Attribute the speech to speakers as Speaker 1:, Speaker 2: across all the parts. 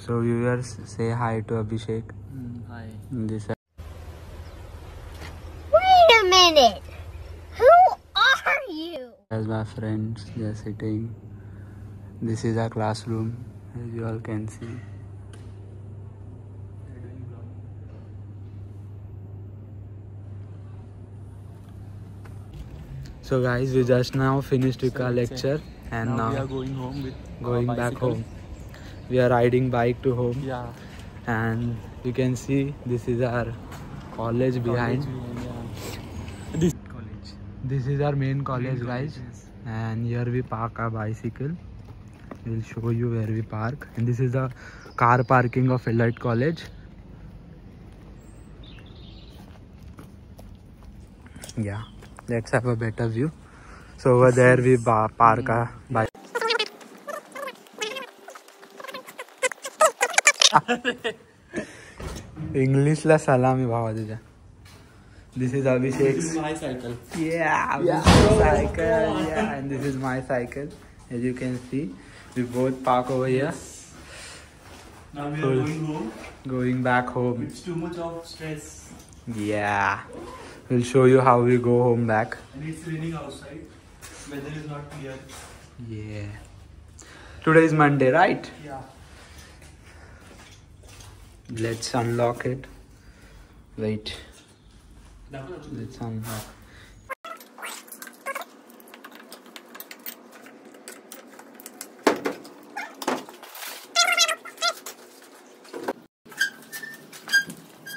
Speaker 1: So viewers, say hi to Abhishek.
Speaker 2: Hi.
Speaker 1: This
Speaker 3: Wait a minute. Who are you?
Speaker 1: is my friends. They are sitting. This is our classroom, as you all can see. So guys, we just now finished with our lecture, and now
Speaker 2: we are going home with
Speaker 1: going back home. We are riding bike to home.
Speaker 2: Yeah.
Speaker 1: And you can see this is our college behind.
Speaker 2: This college.
Speaker 1: This is our main college,
Speaker 2: Main
Speaker 1: guys.
Speaker 2: college, yes.
Speaker 1: And here we park our bicycle. We'll show you where we park. And this is the car parking of Elite College. Yeah, let's have a better view. So over there we park our bike. English la salami bhava tuja. This is Abhishek's.
Speaker 2: This is my cycle.
Speaker 1: Yeah,
Speaker 2: Yeah.
Speaker 1: cycle. Yeah, and this is my cycle. As you can see, we both park over here.
Speaker 2: Now we are
Speaker 1: Cool.
Speaker 2: going home.
Speaker 1: Going back home.
Speaker 2: It's too much of stress.
Speaker 1: Yeah, we'll show you how we go home back.
Speaker 2: And it's raining outside. Weather is not clear.
Speaker 1: Yeah. Today is Monday, right?
Speaker 2: Yeah.
Speaker 1: Let's unlock it. Wait. Let's unlock.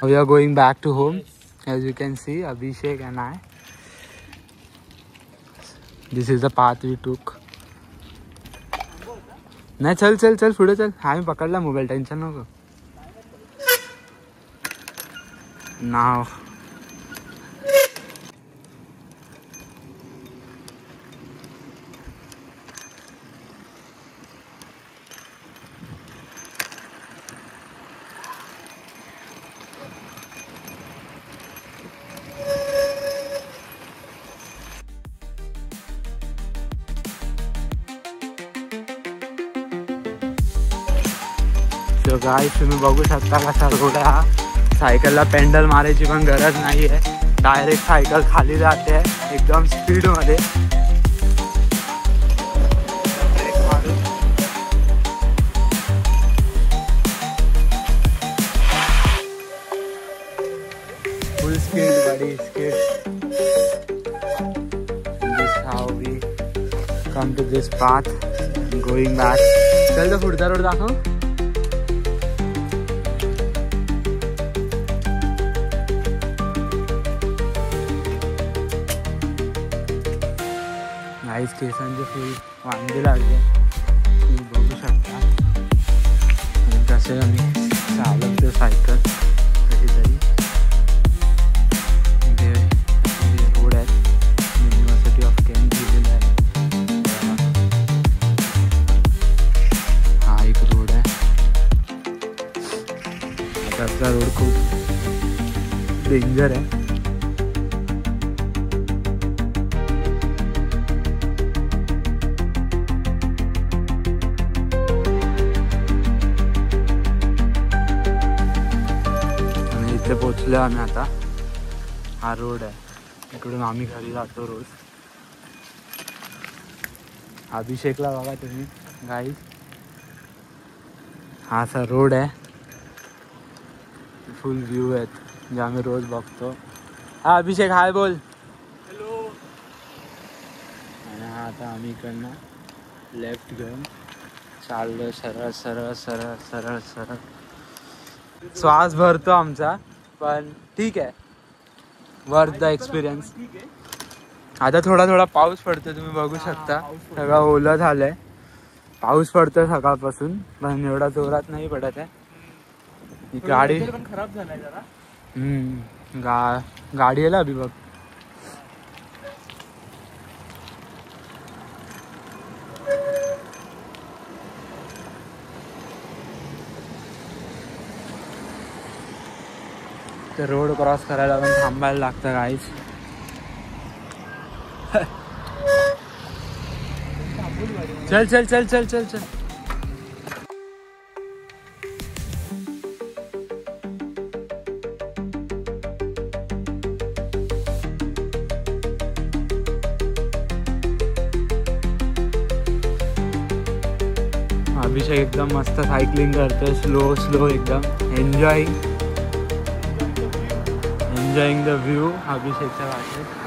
Speaker 1: We are going back to home. As you can see, Abhishek and I. This is the path we took. नाही चल चल चल पुढे चल. हा मी पकडला mobile, tension नको. Now so guys, तुम्ही बघू शकता कसा रोड आहे हा. सायकलला पेंडल मारायची पण गरज नाही आहे. डायरेक्ट सायकल खाली जाते एकदम स्पीड मध्ये. Full speed buddy speed. This how we come to this path. Going back. चल तो पुढचा रोड दाखव. गाईस केसांचे फुल वांदे लागले, तुम्ही बघू शकता. आणि कसे आम्ही चालवतो सायकल कशी तरी. इथे रोड आहे, युनिव्हर्सिटी ऑफ केंट दिलेला आहे. हा एक रोड आहे. आताचा रोड खूप डेंजर आहे. इथे पोचलो आम्ही आता. हा रोड आहे, इकडून आम्ही घरी जातो रोज. अभिषेकला बघा तुम्ही गाईस, हा असा रोड आहे. फुल व्ह्यू आहेत जे आम्ही रोज बघतो. हा अभिषेक हाय बोल.
Speaker 2: हॅलो.
Speaker 1: आणि हा आता आम्ही इकडनं लेफ्ट घेऊन चाललो सरळ सरळ सरळ सरळ सरळ. श्वास भरतो आमचा, पण ठीक आहे. Worth the experience. आता थोडा थोडा पाऊस पडतो, तुम्ही बघू शकता. सगळं ओलं झालंय. पाऊस पडतोय सकाळपासून, पण एवढा जोरात नाही पडत आहे. ही गाडी
Speaker 2: पण खराब झालाय जरा.
Speaker 1: गाडी आहे अभि बघ. ते रोड क्रॉस करायला पण थांबायला लागतं गाईस. चल चल चल चल चल चल. अभिषेक एकदम मस्त सायकलिंग करतोय, स्लो स्लो एकदम एन्जॉईंग द व्ह्यू अभिषेकच्या वाटेत.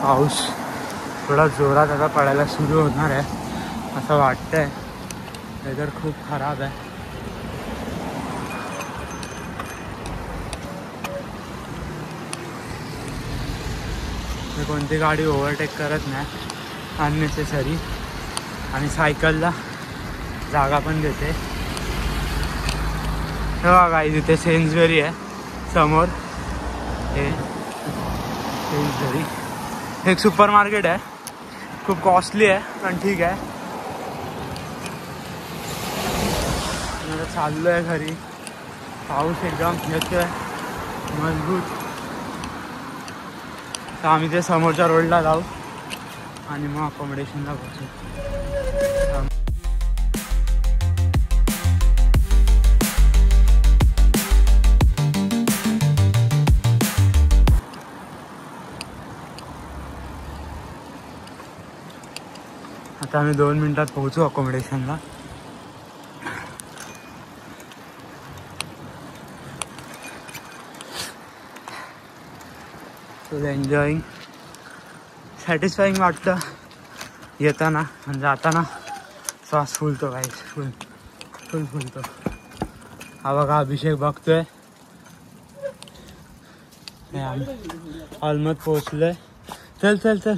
Speaker 1: पाऊस थोडा जोरात आता पडायला सुरू होणार आहे असं वाटतंय. वेदर खूप खराब आहे. मी कोणती गाडी ओव्हरटेक करत नाही अननेसेसरी, आणि सायकलला जागा पण देते. हे बघा इथे सेन्सबरी आहे समोर. हे सेन्सबरी एक सुपर मार्केट आहे, खूप कॉस्टली आहे पण ठीक आहे. मला चाललो आहे घरी. पाऊस एकदम येतोय मजबूत. तर आम्ही ते समोरच्या रोडला जाऊ आणि मग अकोमोडेशनला बसू. आता आम्ही 2 मिनिटात पोहोचू अकोमोडेशनला. फुल एन्जॉईंग, सॅटिस्फाईंग वाटतं येताना आणि जाताना. श्वास फुलतो काही फुल फुलतो. हा बघा अभिषेक बघतोय. ऑलमोस्ट पोहोचलोय. चल चल चल.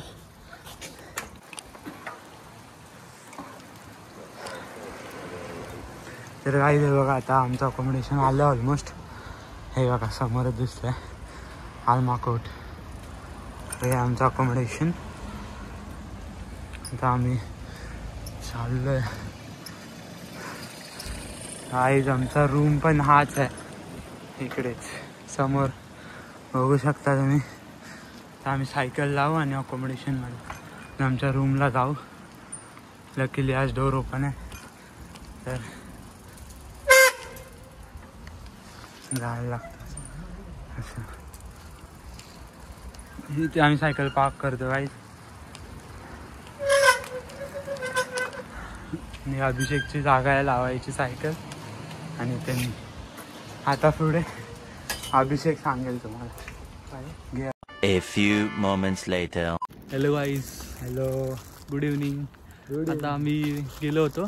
Speaker 1: तर काही हे बघा आता आमचं अकोमोडेशन आलं ऑलमोस्ट. हे बघा समोरच दिसतंय आलमा कोट. हे आमचं अकोमोडेशन. आता आम्ही चाललोय. आईज आमचा रूम पण हाच आहे इकडेच समोर बघू शकता तुम्ही. तर आम्ही सायकल लावू आणि अकोमोडेशनमध्ये आमच्या रूमला जाऊ. लकीली आज डोर ओपन आहे तर जायला लागतं असं. इथे आम्ही सायकल पार्क करतो काही. आणि अभिषेकची जागा आहे लावायची सायकल. आणि त्यांनी आता पुढे अभिषेक सांगेल तुम्हाला. घ्या.
Speaker 4: A few moments later.
Speaker 2: Hello guys,
Speaker 1: hello,
Speaker 2: good evening. आता आम्ही गेलो होतो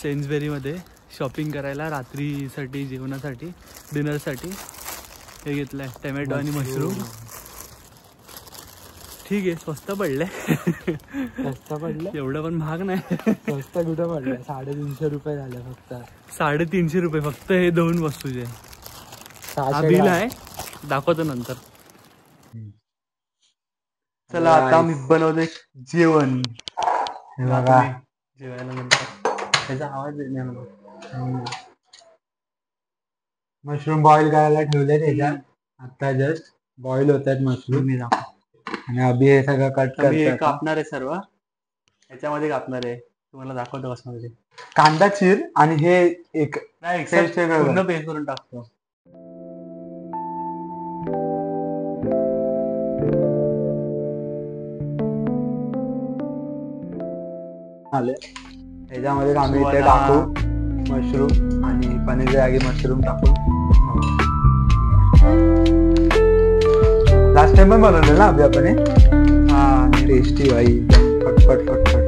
Speaker 2: सेन्सबेरीमध्ये शॉपिंग करायला रात्रीसाठी, जेवणासाठी, डिनरसाठी. हे घेतलं आहे टमॅटो आणि मशरूम. ठीक आहे, स्वस्त पडले.
Speaker 1: स्वस्त पडलं
Speaker 2: एवढं पण महाग नाही.
Speaker 1: स्वस्त कुठं पडलं? 350 रुपये झाले फक्त.
Speaker 2: 350 रुपये फक्त हे 2 वस्तूचे. हा बिल आहे, दाखवतो नंतर. चला आता मी बनवते जेवण.
Speaker 1: हे बघा
Speaker 2: जेवायला नंतर त्याचा आवाज येत नाही मला.
Speaker 1: मशरूम बॉईल करायला ठेवले त्याच्यात. आता जस्ट बॉईल होत आहेत मशरूम. आणि अभि हे सगळं कट
Speaker 2: हे
Speaker 1: करतो.
Speaker 2: कापणार आहे सर्व, याच्यामध्ये कापणार आहे. तुम्हाला दाखवतो कसं मध्ये.
Speaker 1: कांदा चिर आणि हे एक
Speaker 2: नाही,
Speaker 1: पेस्ट
Speaker 2: पूर्ण पेस्ट करून टाकतो.
Speaker 1: आले त्याच्यामध्ये आम्ही इथे टाकू मशरूम आणि पनीरच्या जागी मशरूम टाकू. लास्ट टाइम पण बनवलं ना अभि आपण. हा, टेस्टी भाई, फटफट फटफट.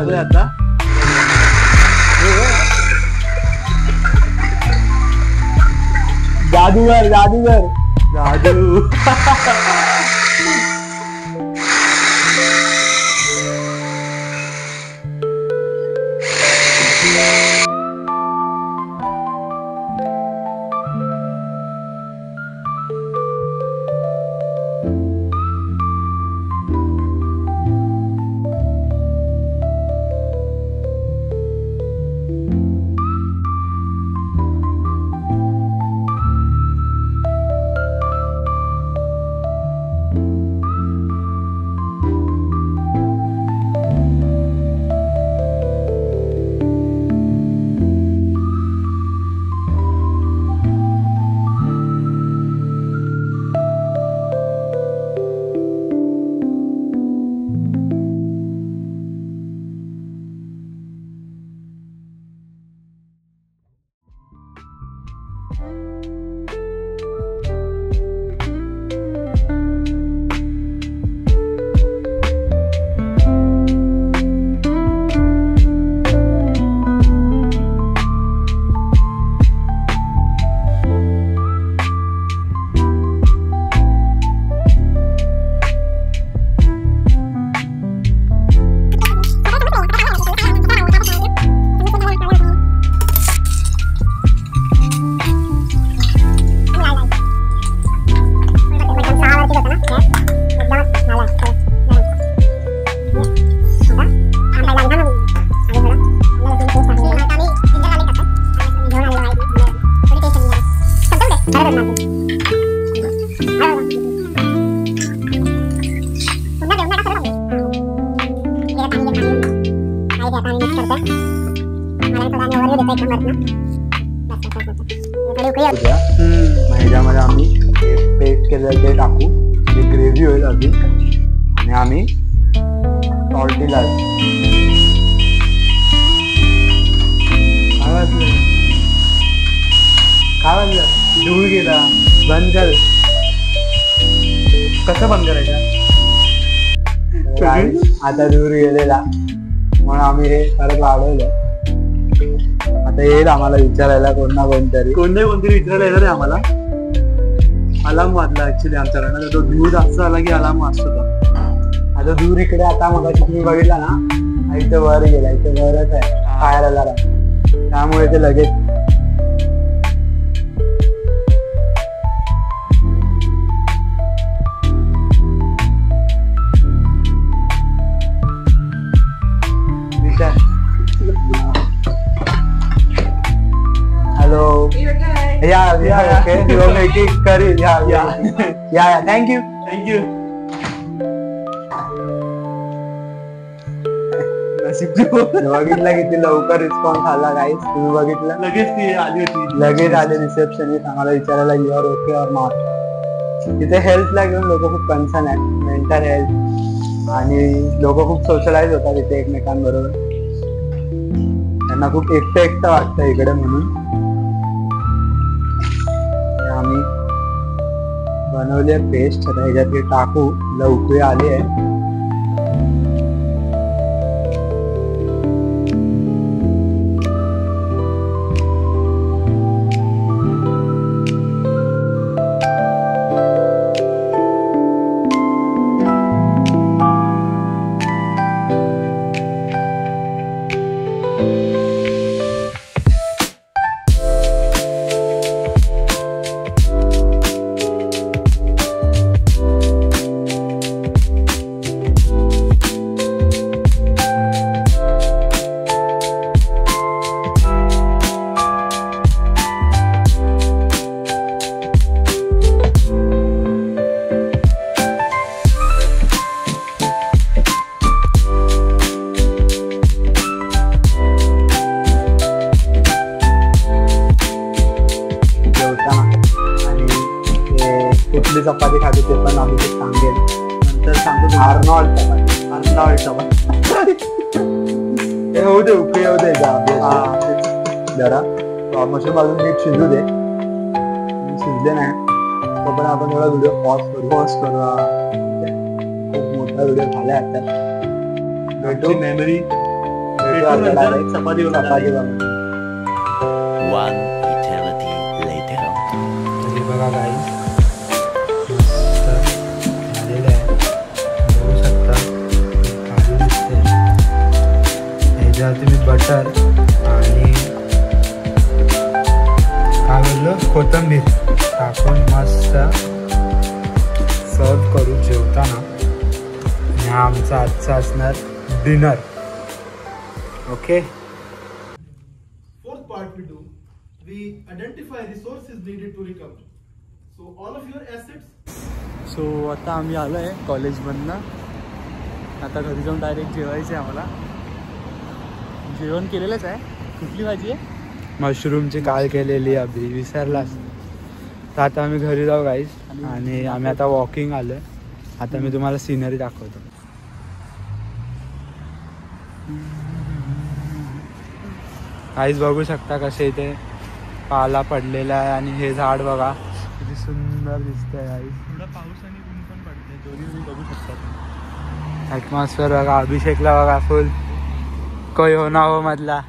Speaker 2: लागले आता.
Speaker 1: जादूगर जादूगर
Speaker 2: जादू.
Speaker 1: ह्याच्यामध्ये आम्ही पेस्ट केलेलं ते टाकू, जी ग्रेव्ही होईल अजून. आणि आम्ही टॉर्टिलाज
Speaker 2: काय वाजलं? धूळ गेला. बंद कर. कसं बंद करायचं?
Speaker 1: आता दूर गेलेला म्हणून आम्ही हे परत वाढवलं. आता येईल आम्हाला विचारायला कोण ना कोणतरी
Speaker 2: विचारायला येणार आहे आम्हाला. अलार्म वाजला ऍक्च्युली आमच्याकडनं. तो धूळ जास्त आला की अलार्म वाजतो.
Speaker 1: आता दूर इकडे आता मग तुम्ही बघितला ना, इथे वर गेला, इथे वरच आहे फायर अलार्म, त्यामुळे ते लगेच हॅलो या ओके करील या थँक्यू. बघितलं किती लवकर रिस्पॉन्स आला गाईस. तुम्ही बघितलं
Speaker 2: लगेच ती आली होती.
Speaker 1: लगेच आले रिसेप्शनिस्ट आम्हाला विचारायला युअर ओके और नॉट. तिथे हेल्थला घेऊन लोक खूप कन्सर्न आहेत, मेंटल हेल्थ, आणि लोक खूप सोशलाइज होतात इथे एकमेकांबरोबर. त्यांना खूप एकटं वाटतं इकडे, म्हणून आम्ही बनवली आहे पेस्ट. आता ह्याच्यात हे टाकू, उकळी आली आहे. कुठली चपाती खाते ते पण आम्ही सांगेल नंतर सांगू. आर्नॉल्ड चपाती होऊ दे, उकळी येऊ दे जरा. मशरूम अजून नीट शिजू दे. शिजले नाही तोपर्यंत आपण थोडा व्हिडिओ पॉज करू. खूप मोठा व्हिडिओ झालाय आता.
Speaker 2: मेमरी
Speaker 1: चपाती
Speaker 4: One eternity later.
Speaker 1: हे बघा गाईस मस्त झालेलं आहे बघू शकता काजू दिसते ह्याच्यावरती मी बटर आणि काय बोललो कोथिंबीर टाकून मस्त सर्व करू जेवताना आणि हा आमचा आजचा असणार dinner okay
Speaker 5: Fourth part we do, we identify resources needed to recover. So all of your assets.
Speaker 2: So आता आम्ही आलो आहे कॉलेजमधनं. आता घरी जाऊन डायरेक्ट जेवायचं आहे आम्हाला. जेवण केलेलंच आहे. कुठली भाजी आहे?
Speaker 1: मशरूमची काल केलेली अभि विसरलास तर आता आम्ही घरी जाऊ गाईज आणि आम्ही आता वॉकिंग आलोय. आता मी तुम्हाला सिनरी दाखवतो. गाईज बघू शकता कसे इथे पाला पडलेला आहे आणि हे झाड बघा किती सुंदर दिसतंय गाईज.
Speaker 2: थोडा पाऊस आणि ऊन पण पडते दोन्ही तुम्ही बघू शकता.
Speaker 1: ॲटमॉस्फिअर बघा अभिषेकला बघा फुल कोई हो ना हो मधला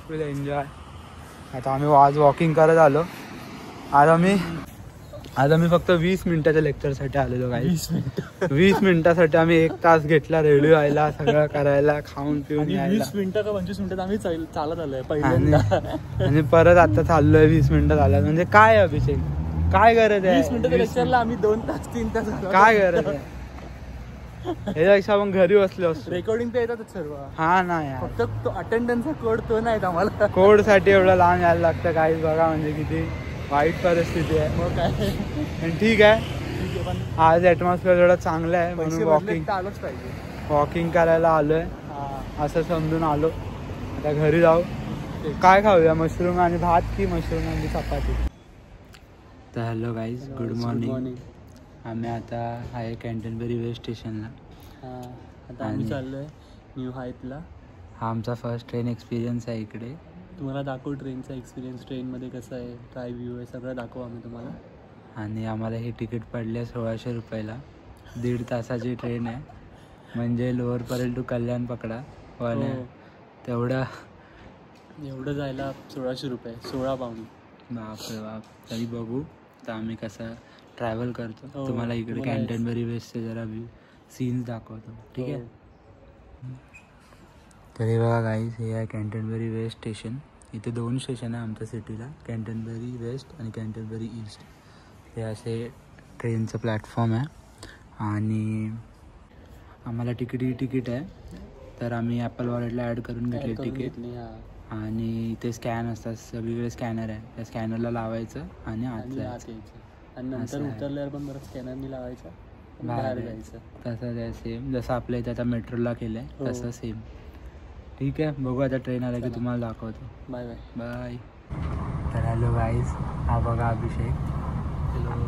Speaker 1: फुल एन्जॉय. आता आम्ही आज वॉकिंग करत आलो. आज आम्ही फक्त 20 मिनिटाच्या लेक्चरसाठी आलेलो काही 20 मिनिटासाठी आम्ही 1 तास घेतला रेडी व्हायला सगळं करायला खाऊन पिऊन यायला.
Speaker 2: 20 मिनिटं का 25 मिनिटात आम्ही चालत आलोय पहिल्यांदा.
Speaker 1: आणि परत आता चाललोय 20 मिनिटं झालं म्हणजे काय अभिषेक काय गरज आहे
Speaker 2: 20 मिनिटाच्या लेक्चरला आम्ही 2 तास 3 तास
Speaker 1: काय गरज आहे याच्यापेक्षा आपण घरी बसलो असतो.
Speaker 2: रेकॉर्डिंग तर येतातच सर्व.
Speaker 1: हा ना यार
Speaker 2: फक्त तो अटेंडन्सचा कोड तो नाही आम्हाला.
Speaker 1: कोड साठी एवढं लांब यायला लागतं काही बघा म्हणजे किती वाईट परिस्थिती आहे.
Speaker 2: मग काय
Speaker 1: पण ठीक आहे
Speaker 2: ठीक आहे पण
Speaker 1: आज ॲटमॉस्फिअर एवढं चांगलं आहे म्हणून
Speaker 2: पैसे
Speaker 1: वॉकिंग
Speaker 2: आलंच पाहिजे.
Speaker 1: वॉकिंग करायला आलोय
Speaker 2: हा
Speaker 1: असं समजून आलो. आता घरी जाऊ. काय खाऊया मशरूम आणि भात की मशरूम आणि चपाती. तर हॅलो गाईज गुड मॉर्निंग. आम्ही आता आहे कॅन्टनबरी वेस्ट स्टेशनला.
Speaker 2: आता आम्ही चाललोय न्यू हायतला.
Speaker 1: हा आमचा फर्स्ट ट्रेन एक्सपिरियन्स आहे इकडे.
Speaker 2: तुम्हाला दाखवू ट्रेनचा एक्सपिरियन्स ट्रेनमध्ये कसं आहे काय व्ह्यू आहे सगळं दाखवू आम्ही तुम्हाला.
Speaker 1: आणि आम्हाला ही तिकीट पडली आहे 1600 रुपयाला. 1.5 तासाची ट्रेन आहे म्हणजे लोअर परेल टू कल्याण पकडा पण तेवढं
Speaker 2: एवढं जायला 1600 रुपये 16 पाऊंड.
Speaker 1: बापरे बाप. तरी बघू तर आम्ही कसं ट्रॅव्हल करतो.
Speaker 2: हो,
Speaker 1: तुम्हाला इकडे
Speaker 2: तुम्हाला
Speaker 1: कॅन्टनबरी वेस्टचे जरा व्ह्यू सीन्स दाखवतो ठीक आहे. तरी बघा गाईज हे आहे कॅन्टनबरी वेस्ट स्टेशन. इथे 2 स्टेशन आहे आमच्या सिटीला कॅन्टनबरी वेस्ट आणि कॅन्टनबरी ईस्ट. हे असे ट्रेनचं प्लॅटफॉर्म आहे आणि आम्हाला तिकीट आहे तर आम्ही ॲपल वॉलेटला ॲड करून घेतले तिकीट. आणि इथे स्कॅन असतात सगळीकडे स्कॅनर आहे त्या स्कॅनरला लावायचं आणि आत जायचं.
Speaker 2: आणि नंतर उतरल्यावर पण बरं स्कॅनरनी लावायचं बाहेर जायचं.
Speaker 1: तसं आहे सेम जसं आपल्या इथे आता मेट्रोला केलं आहे तसं सेम. ठीक आहे बघू आता ट्रेन आला की तुम्हाला दाखवतो.
Speaker 2: Bye bye
Speaker 1: bye. तर हॅलो गाईज हा बघा अभिषेक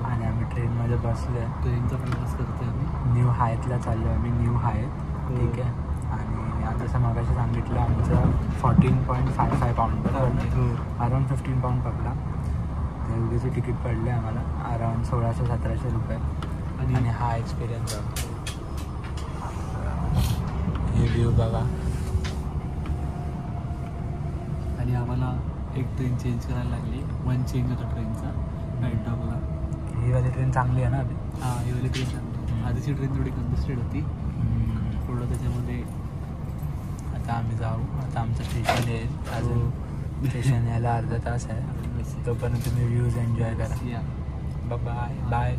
Speaker 1: आणि आम्ही ट्रेनमध्ये बसलो आहे.
Speaker 2: ट्रेनचा प्रवास करतोय आम्ही.
Speaker 1: न्यू हायतला चाललो आहे आम्ही न्यू हायत ठीक आहे. आणि जसं मगाशी सांगितलं आमचं 14.55 पाऊंड अराऊंड 15 पाऊंड पकडा. एवढीचे तिकीट पडले आम्हाला अराऊंड 1600-1700 रुपये. आणि हा एक्सपिरियन्स हे व्ह्यू बघा.
Speaker 2: आणि आम्हाला एक ट्रेन चेंज करायला लागली. 1 चेंज होता ट्रेनचा नाईटॉपला.
Speaker 1: ही वाली ट्रेन चांगली आहे ना अभि.
Speaker 2: हां ही वाली ट्रेन चांगली. आधीची ट्रेन थोडी कंजेस्टेड होती थोडं त्याच्यामध्ये.
Speaker 1: आता आम्ही जाऊ. आता आमचं स्टेशन येईल अजून स्टेशन यायला अर्धा तास आहे. तोपर्यंत तुम्ही व्ह्यूज एन्जॉय करा. Bye bye.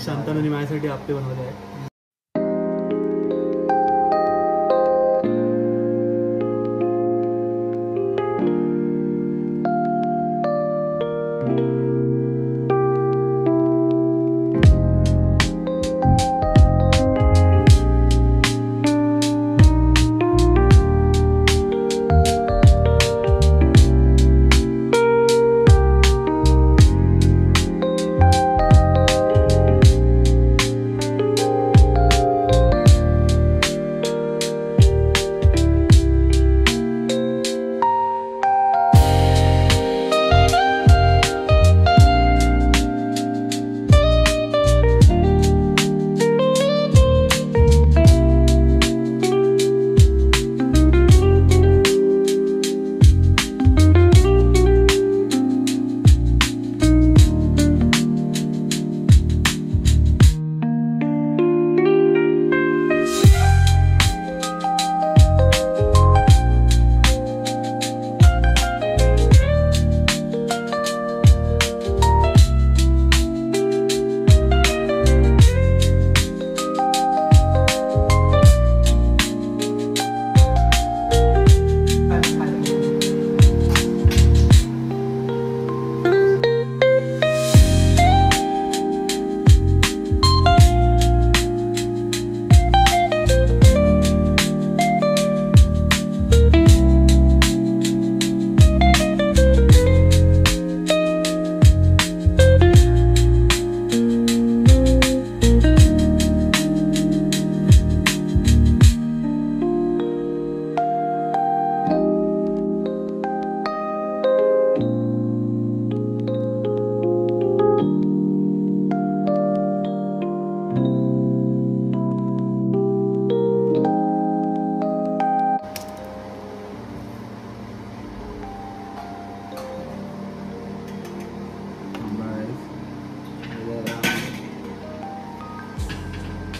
Speaker 2: शांतानाने माझ्यासाठी आप्पे बनवले आहे.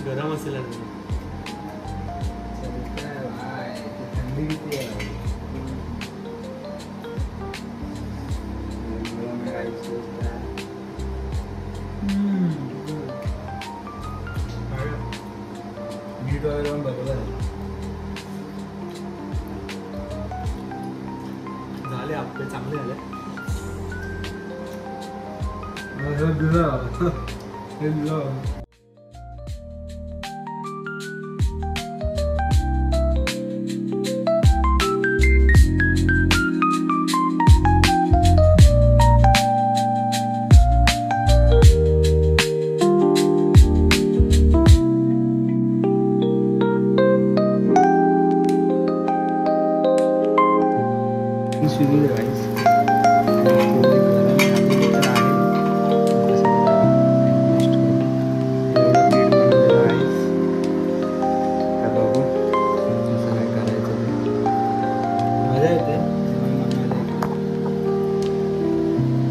Speaker 2: गरम असेल यार.
Speaker 1: थंडी किती आहे मीठ वगैरे पण बरोबर आहे.
Speaker 2: झाले आपले चांगले झाले.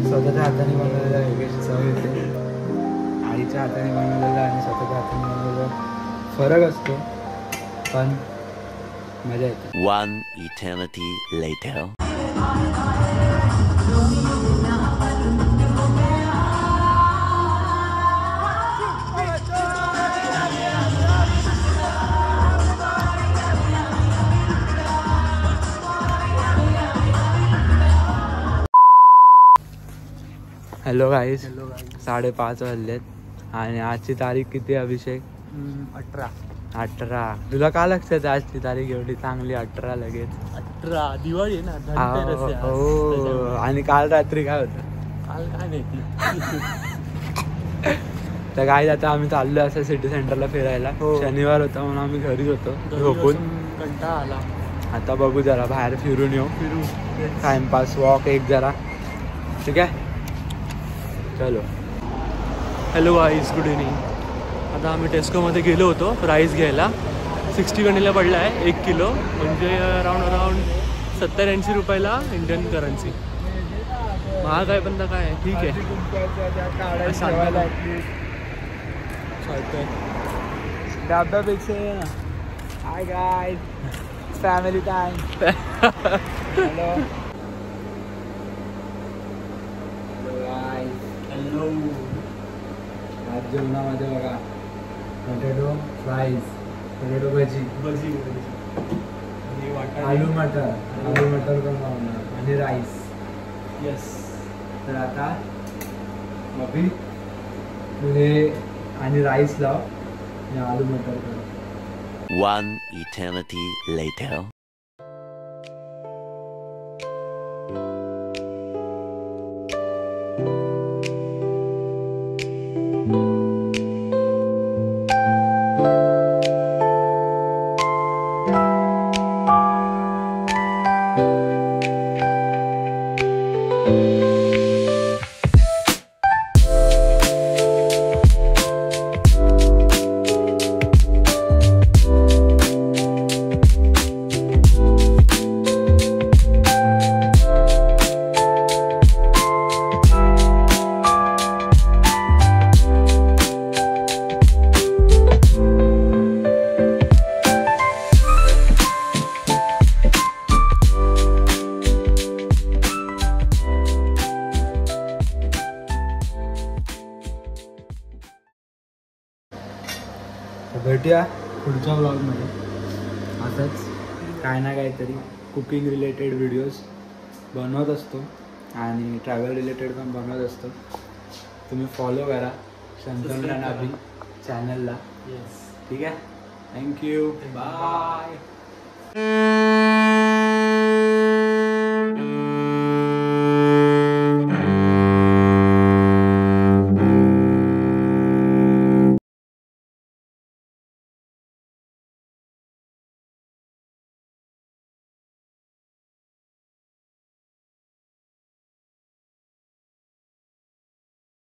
Speaker 1: स्वतःच्या हाताने बनवलेला वेगळीच चव येते. आईच्या हाताने बनवलेला आणि स्वतःच्या हाताने बनवलेला फरक असतो, पण मजा येते.
Speaker 4: One eternity later.
Speaker 1: हॅलो गाईस, 5:30 वाजलेत आणि आजची तारीख किती अभिषेक? 18. तुला का लक्षात आहे आजची तारीख एवढी चांगली? 18 लगेच.
Speaker 2: 18 दिवाळी आहे ना, धनतेरस आहे आज.
Speaker 1: हो.
Speaker 2: त्याच्यामुळे.
Speaker 1: आणि काल रात्री काय होतं?
Speaker 2: काल काय माहिती.
Speaker 1: तर काय आता आम्ही चाललो असं सिटी सेंटरला फिरायला. शनिवार होता म्हणून आम्ही घरीच होतो झोपून.
Speaker 2: कंटाळा आला.
Speaker 1: आता बघू जरा बाहेर फिरून येऊ. टाइमपास वॉक एक जरा. ठीक आहे, चलो.
Speaker 2: Hello guys, good evening. आता आम्ही टेस्कोमध्ये गेलो होतो राईस घ्यायला. 61 पडला आहे 1 किलो, म्हणजे अराउंड 70-80 रुपयाला इंडियन करन्सी. महाग आहे पण काय ठीक आहे.
Speaker 1: डब्यापेक्षा hi guys, family time. Hello
Speaker 2: hello.
Speaker 1: आज जेवणामध्ये बघा पोटॅटो फ्राईज, पोटॅटो भजी,
Speaker 2: आणि
Speaker 1: आलू मटर पण बनवणार आणि राईस.
Speaker 2: येस.
Speaker 1: तर आता अभि पुढे आणि राईस लाव आणि आलू मटर कर.
Speaker 4: One eternity later.
Speaker 1: भेटूया पुढच्या ब्लॉगमध्ये. असंच काय ना काहीतरी कुकिंग रिलेटेड व्हिडिओज बनवत असतो आणि ट्रॅव्हल रिलेटेड पण बनवत असतो. तुम्ही फॉलो करा संतन अभि चॅनलला.
Speaker 2: येस.
Speaker 1: ठीक आहे, थँक्यू, बाय.